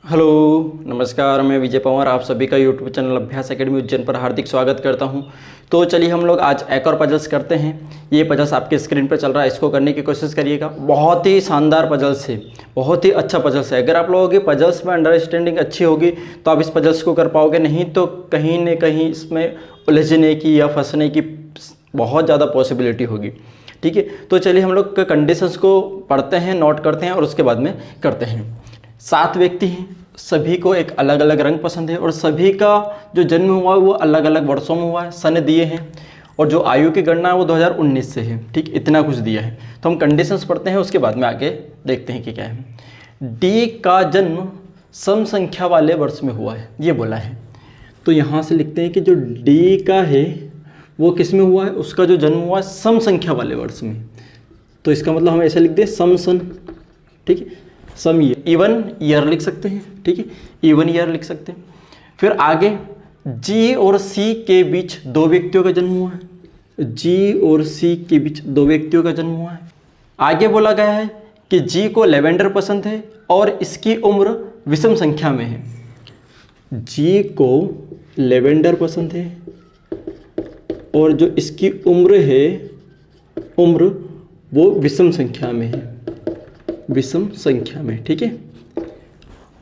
Hello नमस्कार, मैं विजय पवार आप सभी का यूट्यूब चैनल अभ्यास एकेडमी उज्जैन पर हार्दिक स्वागत करता हूं। तो चलिए हम लोग आज एक और पजल्स करते हैं। ये पजल्स आपके स्क्रीन पर चल रहा है, इसको करने की कोशिश करिएगा। बहुत ही शानदार पजल्स है, बहुत ही अच्छा पजल्स है। अगर आप लोगों की पजल्स में अंडरस्टैंडिंग अच्छी होगी तो आप इस पजल्स को कर पाओगे, नहीं तो कहीं न कहीं इसमें उलझने की या फंसने की बहुत ज़्यादा पॉसिबिलिटी होगी। ठीक है, तो चलिए हम लोग कंडीशंस को पढ़ते हैं, नोट करते हैं और उसके बाद में करते हैं। 7 व्यक्ति हैं, सभी को एक अलग अलग रंग पसंद है और सभी का जो जन्म हुआ है वो अलग अलग वर्षों में हुआ है, सन दिए हैं और जो आयु की गणना है वो 2019 से है। ठीक, इतना कुछ दिया है। तो हम कंडीशंस पढ़ते हैं, उसके बाद में आगे देखते हैं कि क्या है। डी का जन्म सम संख्या वाले वर्ष में हुआ है, ये बोला है। तो यहाँ से लिखते हैं कि जो डी का है वो किस में हुआ है, उसका जो जन्म हुआ है सम संख्या वाले वर्ष में। तो इसका मतलब हम ऐसे लिख दें सम सन। ठीक है, सम इवन ईयर लिख सकते हैं। ठीक है, इवन ईयर लिख सकते हैं। फिर आगे जी और सी के बीच 2 व्यक्तियों का जन्म हुआ है। जी और सी के बीच 2 व्यक्तियों का जन्म हुआ है। आगे बोला गया है कि जी को लेवेंडर पसंद है और इसकी उम्र विषम संख्या में है। जी को लेवेंडर पसंद है और जो इसकी उम्र वो विषम संख्या में है, विषम संख्या में। ठीक है,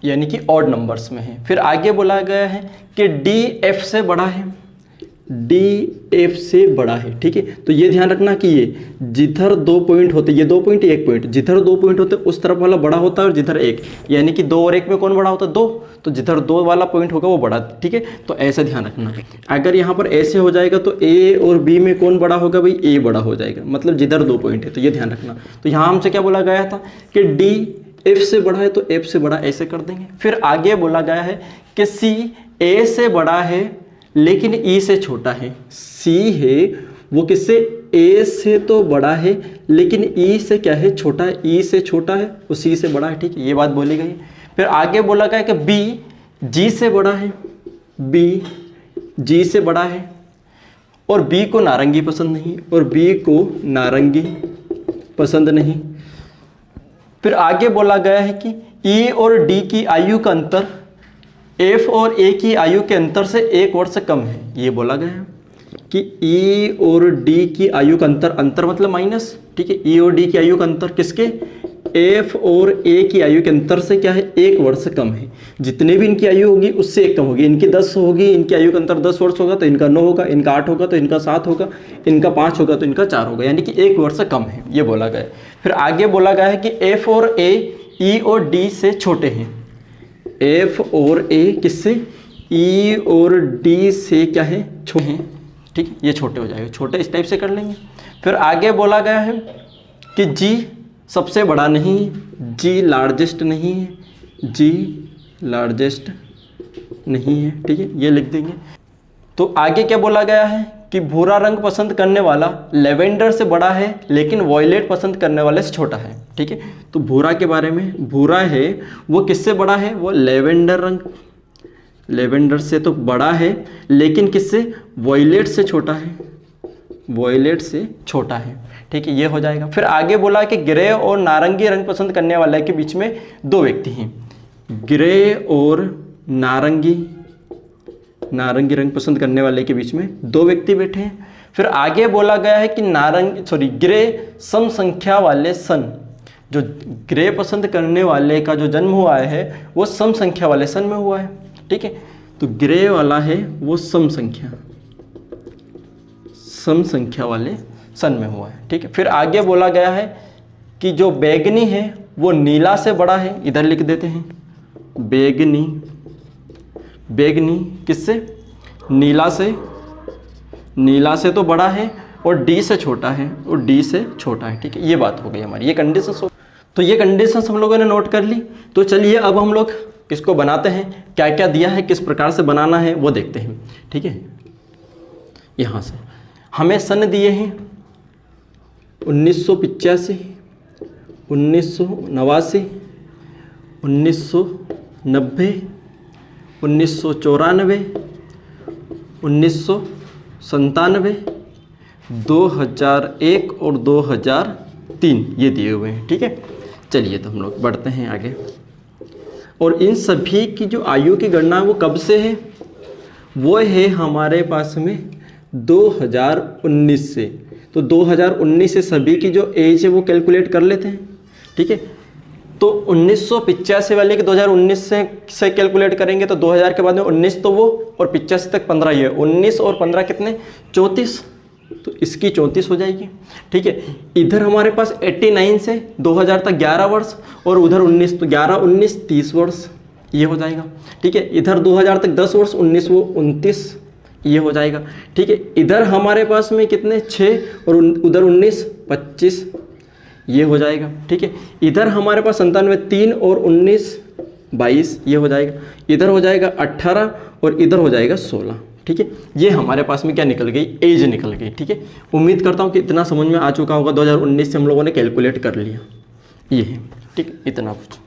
यानी कि ऑड नंबर्स में है। फिर आगे बोला गया है कि डी एफ से बड़ा है, डी एफ से बड़ा है। ठीक है, तो ये ध्यान रखना कि ये जिधर 2 पॉइंट होते, ये 2 पॉइंट 1 पॉइंट, जिधर 2 पॉइंट होते उस तरफ वाला बड़ा होता है और जिधर 1, यानी कि 2 और 1 में कौन बड़ा होता है, 2। तो जिधर 2 वाला पॉइंट होगा वो बड़ा। ठीक है, तो ऐसा ध्यान रखना। अगर यहाँ पर ऐसे हो जाएगा तो ए और बी में कौन बड़ा होगा, भाई ए बड़ा हो जाएगा, मतलब जिधर 2 पॉइंट है। तो ये ध्यान रखना। तो यहाँ हमसे क्या बोला गया था कि डी एफ से बड़ा है तो एफ से बड़ा ऐसे कर देंगे। फिर आगे बोला गया है कि सी ए से बड़ा है लेकिन ई से छोटा है। सी है वो किससे, ए से तो बड़ा है लेकिन ई से क्या है, छोटा है। ई से छोटा है वो सी से बड़ा है। ठीक है, ये बात बोली गई। फिर आगे बोला गया कि बी जी से बड़ा है, बी जी से बड़ा है और बी को नारंगी पसंद नहीं, और बी को नारंगी पसंद नहीं। फिर आगे बोला गया है कि ई और डी की आयु का अंतर एफ और ए की आयु के अंतर से 1 वर्ष कम है। ये बोला गया है कि ई और डी की आयु का अंतर मतलब माइनस। ठीक है, ई और डी की आयु का अंतर किसके, एफ और ए की आयु के अंतर से क्या है, 1 वर्ष कम है। जितने भी इनकी आयु होगी उससे 1 कम होगी। इनकी 10 होगी, इनकी आयु का अंतर 10 वर्ष होगा तो इनका 9 होगा, इनका 8 होगा तो इनका 7 होगा, इनका 5 होगा तो इनका 4 होगा, यानी कि 1 वर्ष कम है। ये बोला गया है। फिर आगे बोला गया है कि एफ और ए ई और डी से छोटे हैं। एफ और ए किससे, ई और डी से क्या है, छोटे हैं। ठीक है, ये छोटे हो जाएगा, छोटे इस टाइप से कर लेंगे। फिर आगे बोला गया है कि जी सबसे बड़ा नहीं है, जी लार्जेस्ट नहीं है, जी लार्जेस्ट नहीं है। ठीक है, ये लिख देंगे। तो आगे क्या बोला गया है कि भूरा रंग पसंद करने वाला लेवेंडर से बड़ा है लेकिन वॉयलेट पसंद करने वाले से छोटा है। ठीक है, तो भूरा के बारे में, भूरा है वो किससे बड़ा है, वो लेवेंडर रंग, लेवेंडर से तो बड़ा है लेकिन किससे, वॉयलेट से छोटा है, वॉयलेट से छोटा है। ठीक है, ये हो जाएगा। फिर आगे बोला कि ग्रे और नारंगी रंग पसंद करने वाले के बीच में 2 व्यक्ति हैं। ग्रे और नारंगी रंग पसंद करने वाले के बीच में 2 व्यक्ति बैठे हैं। फिर आगे बोला गया है कि ग्रे सम संख्या वाले सन, जो ग्रे पसंद करने वाले का जो जन्म हुआ है वो सम संख्या वाले सन में हुआ है। ठीक है, तो ग्रे वाला है वो सम संख्या वाले सन में हुआ है। ठीक है, फिर आगे बोला गया है कि जो बैगनी है वो नीला से बड़ा है। इधर लिख देते हैं बैगनी किससे, नीला से तो बड़ा है और डी से छोटा है, और डी से छोटा है। ठीक है, ये बात हो गई हमारी, ये कंडीशंस हो। तो ये कंडीशंस हम लोगों ने नोट कर ली। तो चलिए अब हम लोग इसको बनाते हैं। क्या क्या दिया है, किस प्रकार से बनाना है वो देखते हैं। ठीक है, यहाँ से हमें सन दिए हैं 1985, 1989, 1990, 1994, 1997, 2001 और 2003 ये दिए हुए हैं। ठीक है, चलिए तो हम लोग बढ़ते हैं आगे। और इन सभी की जो आयु की गणना है वो कब से है, वो है हमारे पास में 2019 से। तो 2019 से सभी की जो एज है वो कैलकुलेट कर लेते हैं, ठीक है। तो 1985 वाले के 2019 से कैलकुलेट करेंगे तो 2000 के बाद में 19 तो वो और 85 तक 15 ये 19 और 15 कितने 34, तो इसकी 34 हो जाएगी, ठीक है। इधर हमारे पास 89 से 2000 तक 11 वर्ष और उधर 19, तो 11 19 30 वर्ष ये हो जाएगा, ठीक है। इधर 2000 तक 10 वर्ष 19 वो 29 ये हो जाएगा, ठीक है। इधर हमारे पास में कितने 6 और उधर 19 25 ये हो जाएगा, ठीक है। इधर हमारे पास 97 3 और 19 22 ये हो जाएगा। इधर हो जाएगा 18 और इधर हो जाएगा 16, ठीक है। ये हमारे पास में क्या निकल गई, एज निकल गई, ठीक है। उम्मीद करता हूँ कि इतना समझ में आ चुका होगा। 2019 से हम लोगों ने कैलकुलेट कर लिया, ये है, ठीक, इतना कुछ।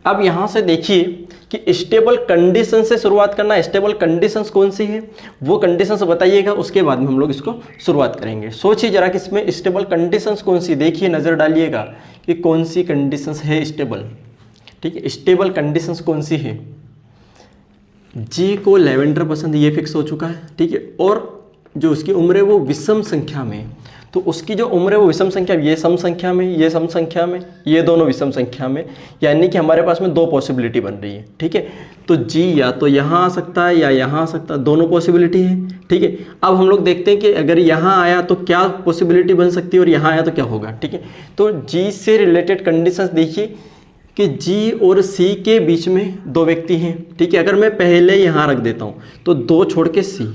अब यहाँ से देखिए कि स्टेबल कंडीशन से शुरुआत करना। स्टेबल कंडीशंस कौन सी है वो कंडीशंस बताइएगा, उसके बाद में हम लोग इसको शुरुआत करेंगे। सोचिए जरा कि इसमें स्टेबल कंडीशंस कौन सी, देखिए नज़र डालिएगा कि कौन सी कंडीशंस है स्टेबल, ठीक है। स्टेबल कंडीशंस कौन सी है, जी को लेवेंडर पसंद, ये फिक्स हो चुका है, ठीक है। और जो उसकी उम्र है वो विषम संख्या में, तो उसकी जो उम्र है वो विषम संख्या, ये सम संख्या में, ये सम संख्या में, ये दोनों विषम संख्या में, यानी कि हमारे पास में दो पॉसिबिलिटी बन रही है, ठीक है। तो जी या तो यहाँ आ सकता है या यहाँ आ सकता है, दोनों पॉसिबिलिटी है, ठीक है। अब हम लोग देखते हैं कि अगर यहाँ आया तो क्या पॉसिबिलिटी बन सकती है और यहाँ आया तो क्या होगा, ठीक है। तो जी से रिलेटेड कंडीशंस देखिए कि जी और सी के बीच में दो व्यक्ति हैं, ठीक है। अगर मैं पहले यहाँ रख देता हूँ तो 2 छोड़ के सी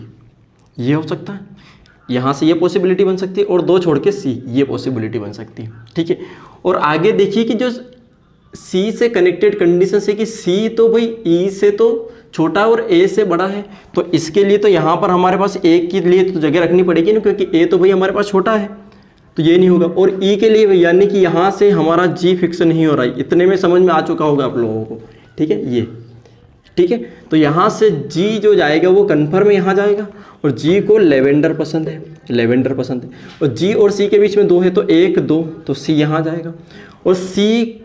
ये हो सकता है, यहाँ से ये पॉसिबिलिटी बन सकती है, और 2 छोड़ के सी ये पॉसिबिलिटी बन सकती है, ठीक है। और आगे देखिए कि जो सी से कनेक्टेड कंडीशन है कि सी तो भाई ई से तो छोटा और ए से बड़ा है, तो इसके लिए तो यहाँ पर हमारे पास ए के लिए तो जगह रखनी पड़ेगी ना, क्योंकि ए तो भाई हमारे पास छोटा है, तो ये नहीं होगा। और ई के लिए यानी कि यहाँ से हमारा जी फिक्स नहीं हो रहा है, इतने में समझ में आ चुका होगा आप लोगों को, ठीक है, ये, ठीक है। तो यहाँ से जी जो जाएगा वो कन्फर्म यहाँ जाएगा, और जी को लेवेंडर पसंद है, लेवेंडर पसंद है, और जी और सी के बीच में 2 है तो 1 2, तो सी यहाँ जाएगा। और सी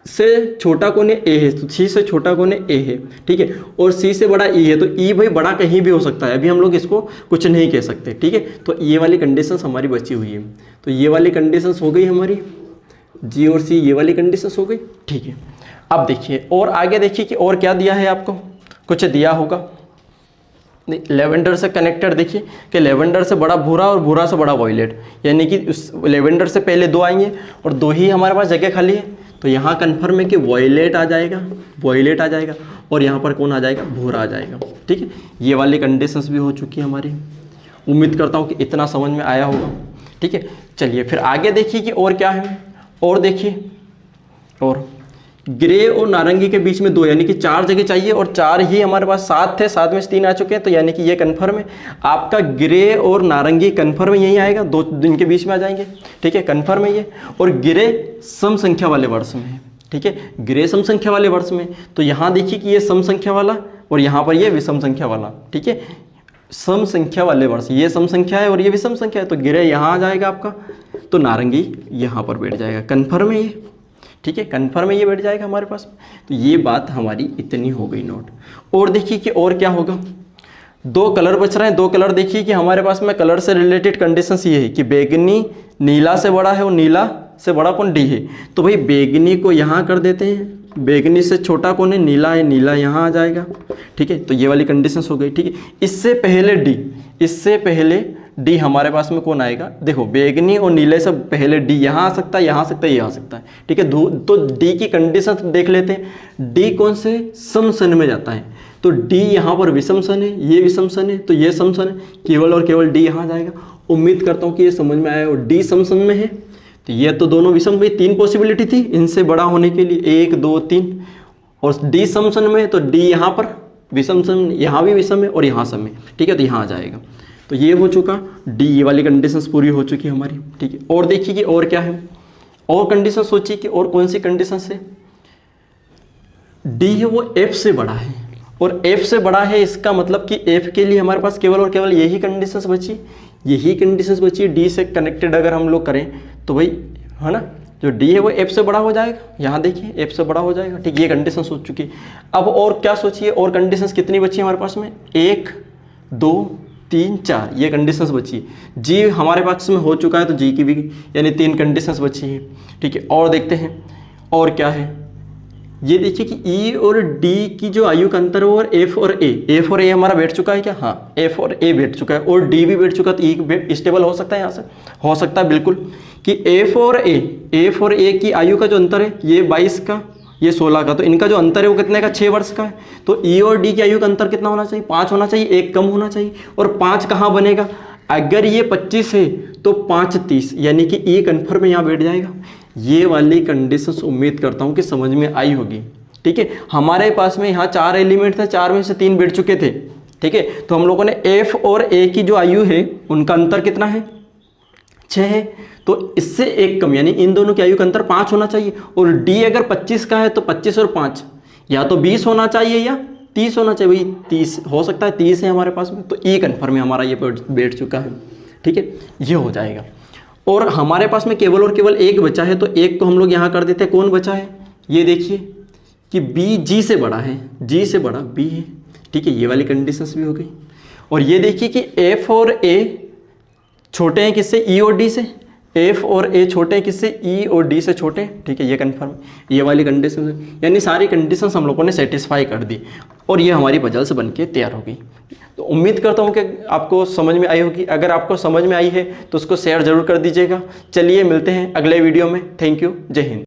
से छोटा कोने ए है तो सी से छोटा कोने ए है, ठीक है। और सी से बड़ा ई है, तो ई भाई बड़ा कहीं भी हो सकता है, अभी हम लोग इसको कुछ नहीं कह सकते, ठीक है। तो ये वाली कंडीशंस हमारी बची हुई है, तो ये वाली कंडीशंस हो गई हमारी, जी और सी ये वाली कंडीशंस हो गई, ठीक है। अब देखिए और आगे देखिए कि और क्या दिया है आपको, कुछ दिया होगा लेवेंडर से कनेक्टेड। देखिए कि लेवेंडर से बड़ा भूरा और भूरा से बड़ा वॉयलेट, यानी कि उस लेवेंडर से पहले 2 आएंगे और 2 ही हमारे पास जगह खाली है, तो यहाँ कन्फर्म है कि वॉयलेट आ जाएगा, वॉयलेट आ जाएगा, और यहाँ पर कौन आ जाएगा, भूरा आ जाएगा, ठीक है। ये वाली कंडीशंस भी हो चुकी है हमारी। उम्मीद करता हूँ कि इतना समझ में आया होगा, ठीक है। चलिए फिर आगे देखिए कि और क्या है, और देखिए, और ग्रे और नारंगी के बीच में 2, यानी कि 4 जगह चाहिए, और 4 ही हमारे पास 7 थे, 7 में से 3 आ चुके हैं, तो यानी कि ये कन्फर्म है आपका। ग्रे और नारंगी कन्फर्म यही आएगा, 2 दिन के बीच में आ जाएंगे, ठीक है, कन्फर्म है ये। और ग्रे सम संख्या वाले वर्ष में है, ठीक है, ग्रे सम संख्या वाले वर्ष में, तो यहाँ देखिए कि ये सम संख्या वाला और यहाँ पर ये विषम संख्या वाला, ठीक है। सम संख्या वाले वर्ष, ये सम संख्या है और ये विषम संख्या है, तो ग्रे यहाँ आ जाएगा आपका, तो नारंगी यहाँ पर बैठ जाएगा, कन्फर्म है ये, ठीक है, कन्फर्म है ये बैठ जाएगा हमारे पास। तो ये बात हमारी इतनी हो गई नोट। और देखिए कि और क्या होगा, 2 कलर बच रहे हैं, 2 कलर देखिए कि हमारे पास में कलर से रिलेटेड कंडीशंस ये है कि बैगनी नीला से बड़ा है और नीला से बड़ा कौन डी है, तो भाई बैगनी को यहाँ कर देते हैं, बैगनी से छोटा कौन है, नीला है, नीला यहाँ आ जाएगा, ठीक है। तो ये वाली कंडीशंस हो गई, ठीक है। इससे पहले डी, इससे पहले डी हमारे पास में कौन आएगा, देखो बैगनी और नीले से पहले डी यहाँ आ सकता है, यहाँ आ सकता है, यहाँ आ सकता है, ठीक है। तो डी की कंडीशन देख लेते हैं, डी कौन से सम सन में जाता है, तो डी यहाँ पर विषम सन है, ये विषम सन है, तो ये सम सन है, केवल और केवल डी यहाँ जाएगा। उम्मीद करता हूँ कि ये समझ में आया। और डी सम सन में है, तो ये तो दोनों विषम में 3 पॉसिबिलिटी थी इनसे बड़ा होने के लिए, 1 2 3, और डी सम सन में, तो डी यहाँ पर विषम सन, यहाँ भी विषम है और यहाँ सम है, ठीक है, तो यहाँ आ जाएगा। तो ये हो चुका डी, ये वाली कंडीशंस पूरी हो चुकी हमारी, ठीक है। और देखिए कि और क्या है, और कंडीशन सोचिए कि और कौन सी कंडीशन है। डी है वो एफ से बड़ा है, और एफ से बड़ा है इसका मतलब कि एफ के लिए हमारे पास केवल और केवल यही कंडीशंस बची, यही कंडीशंस बची डी से कनेक्टेड अगर हम लोग करें तो भाई, है ना, जो डी है वो एफ से बड़ा हो जाएगा, यहाँ देखिए एफ से बड़ा हो जाएगा, ठीक, ये कंडीशन सोच चुकी है। अब और क्या सोचिए, और कंडीशंस कितनी बची है हमारे पास में, 1 2 3 4 ये कंडीशंस बची है। जी हमारे पास में हो चुका है, तो जी की भी यानी 3 कंडीशंस बची हैं, ठीक है। और देखते हैं और क्या है, ये देखिए कि ई और डी की जो आयु का अंतर है और एफ और ए हमारा बैठ चुका है क्या, हाँ एफ और ए बैठ चुका है और डी भी बैठ चुका है, तो ई स्टेबल हो सकता है, यहाँ से हो सकता है बिल्कुल कि एफ और ए की आयु का जो अंतर है ये 22 का ये 16 का, तो इनका जो अंतर है वो कितने का, 6 वर्ष का है। तो ई और डी की आयु का अंतर कितना होना चाहिए, 5 होना चाहिए, 1 कम होना चाहिए। और 5 कहाँ बनेगा, अगर ये 25 है तो 5 30, यानी कि ई कन्फर्म यहाँ बैठ जाएगा। ये वाली कंडीशंस उम्मीद करता हूँ कि समझ में आई होगी, ठीक है। हमारे पास में यहाँ 4 एलिमेंट थे, 4 में से 3 बैठ चुके थे, ठीक है। तो हम लोगों ने एफ और ए की जो आयु है उनका अंतर कितना है, 6 है, तो इससे 1 कम, यानी इन दोनों की आयु का अंतर 5 होना चाहिए। और डी अगर 25 का है तो 25 और 5 या तो 20 होना चाहिए या 30 होना चाहिए, भाई 30 हो सकता है, 30 है हमारे पास में, तो ई कन्फर्म है हमारा, ये बैठ चुका है, ठीक है, ये हो जाएगा। और हमारे पास में केवल और केवल एक बचा है, तो एक को हम लोग यहाँ कर देते हैं, कौन बचा है, ये देखिए कि बी जी से बड़ा है, जी से बड़ा बी है, ठीक है, ये वाली कंडीशंस भी हो गई। और ये देखिए कि एफ और ए छोटे हैं किससे, ई और डी से, एफ और ए छोटे हैं किससे, ई और डी से छोटे हैं, ठीक है, ये कन्फर्म, ये वाली कंडीशन है, यानी सारी कंडीशंस हम लोगों ने सेटिस्फाई कर दी और ये हमारी पजल्स बन के तैयार हो गई। तो उम्मीद करता हूँ कि आपको समझ में आई होगी। अगर आपको समझ में आई है तो उसको शेयर ज़रूर कर दीजिएगा। चलिए मिलते हैं अगले वीडियो में। थैंक यू, जय हिंद।